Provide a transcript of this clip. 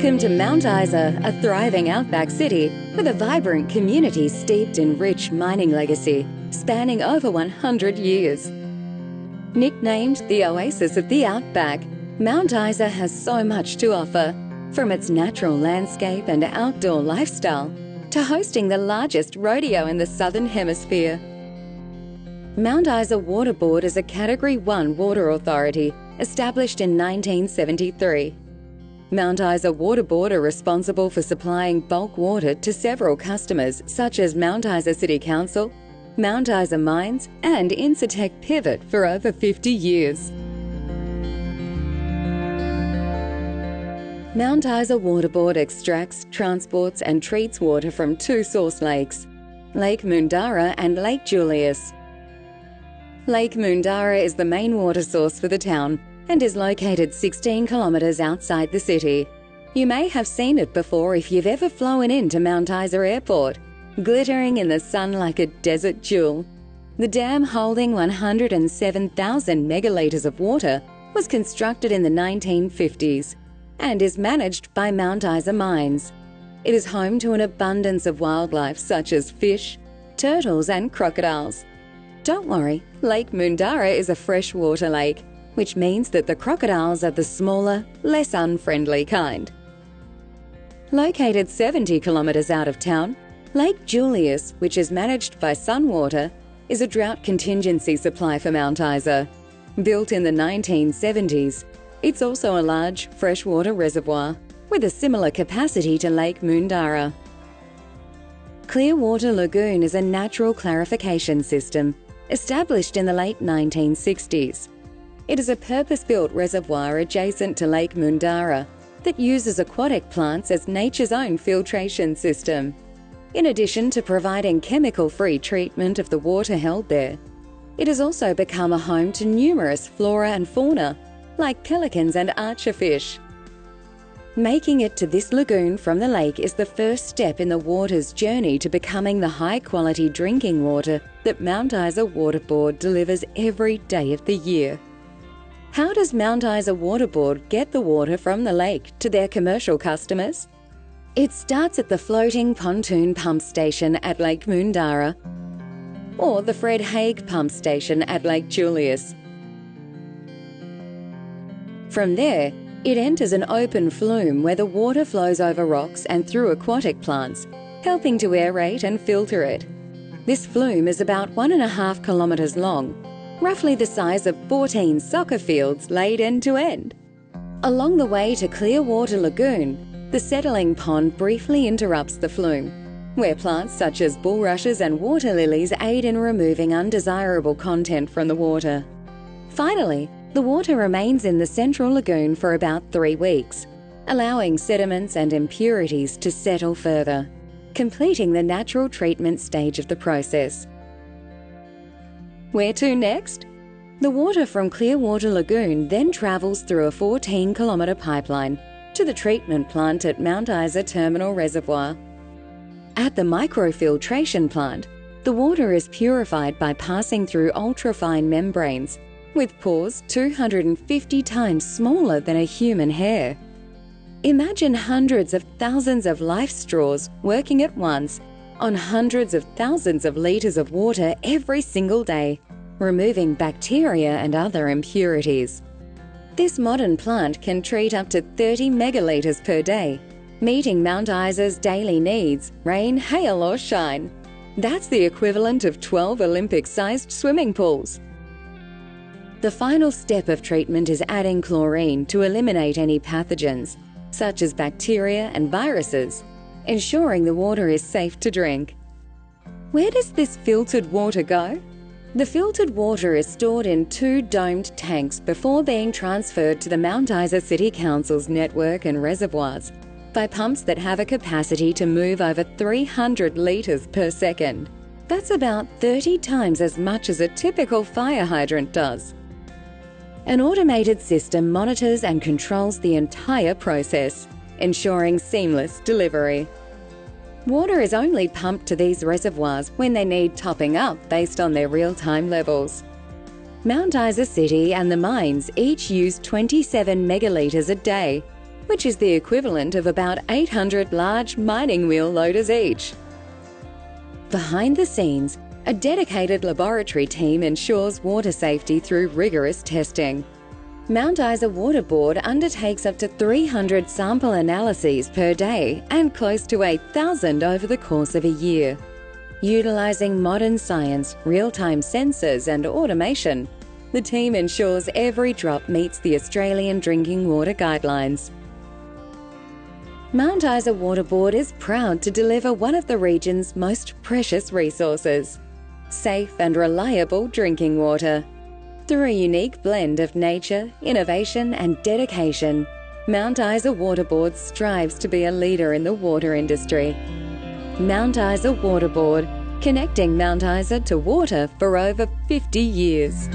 Welcome to Mount Isa, a thriving outback city with a vibrant community steeped in rich mining legacy, spanning over 100 years. Nicknamed the Oasis of the Outback, Mount Isa has so much to offer, from its natural landscape and outdoor lifestyle to hosting the largest rodeo in the Southern Hemisphere. Mount Isa Water Board is a Category 1 water authority established in 1973. Mount Isa Water Board are responsible for supplying bulk water to several customers such as Mount Isa City Council, Mount Isa Mines and Incitec Pivot for over 50 years. Mount Isa Water Board extracts, transports and treats water from two source lakes, Lake Moondarra and Lake Julius. Lake Moondarra is the main water source for the town and is located 16 kilometres outside the city. You may have seen it before if you've ever flown into Mount Isa Airport, glittering in the sun like a desert jewel. The dam holding 107,000 megalitres of water was constructed in the 1950s and is managed by Mount Isa Mines. It is home to an abundance of wildlife such as fish, turtles and crocodiles. Don't worry, Lake Moondarra is a freshwater lake, which means that the crocodiles are the smaller, less unfriendly kind. Located 70 kilometres out of town, Lake Julius, which is managed by Sunwater, is a drought contingency supply for Mount Isa. Built in the 1970s, it's also a large freshwater reservoir with a similar capacity to Lake Moondarra. Clearwater Lagoon is a natural clarification system established in the late 1960s. It is a purpose-built reservoir adjacent to Lake Moondarra that uses aquatic plants as nature's own filtration system. In addition to providing chemical-free treatment of the water held there, it has also become a home to numerous flora and fauna, like pelicans and archerfish. Making it to this lagoon from the lake is the first step in the water's journey to becoming the high-quality drinking water that Mount Isa Water Board delivers every day of the year. How does Mount Isa Water Board get the water from the lake to their commercial customers? It starts at the floating pontoon pump station at Lake Moondarra or the Fred Haig pump station at Lake Julius. From there, it enters an open flume where the water flows over rocks and through aquatic plants, helping to aerate and filter it. This flume is about 1.5 kilometres long, roughly the size of 14 soccer fields laid end to end. Along the way to Clearwater Lagoon, the settling pond briefly interrupts the flume, where plants such as bulrushes and water lilies aid in removing undesirable content from the water. Finally, the water remains in the central lagoon for about 3 weeks, allowing sediments and impurities to settle further, completing the natural treatment stage of the process. Where to next? The water from Clearwater Lagoon then travels through a 14-kilometre pipeline to the treatment plant at Mount Isa Terminal Reservoir. At the microfiltration plant, the water is purified by passing through ultrafine membranes, with pores 250 times smaller than a human hair. Imagine hundreds of thousands of life straws working at once on hundreds of thousands of litres of water every single day, removing bacteria and other impurities. This modern plant can treat up to 30 megalitres per day, meeting Mount Isa's daily needs, rain, hail or shine. That's the equivalent of 12 Olympic-sized swimming pools. The final step of treatment is adding chlorine to eliminate any pathogens, such as bacteria and viruses, ensuring the water is safe to drink. Where does this filtered water go? The filtered water is stored in 2 domed tanks before being transferred to the Mount Isa City Council's network and reservoirs by pumps that have a capacity to move over 300 litres per second. That's about 30 times as much as a typical fire hydrant does. An automated system monitors and controls the entire process, ensuring seamless delivery. Water is only pumped to these reservoirs when they need topping up based on their real-time levels. Mount Isa City and the mines each use 27 megalitres a day, which is the equivalent of about 800 large mining wheel loaders each. Behind the scenes, a dedicated laboratory team ensures water safety through rigorous testing. Mount Isa Water Board undertakes up to 300 sample analyses per day and close to 8,000 over the course of a year. Utilising modern science, real-time sensors and automation, the team ensures every drop meets the Australian Drinking Water Guidelines. Mount Isa Water Board is proud to deliver one of the region's most precious resources: safe and reliable drinking water. Through a unique blend of nature, innovation and dedication, Mount Isa Water Board strives to be a leader in the water industry. Mount Isa Water Board, connecting Mount Isa to water for over 50 years.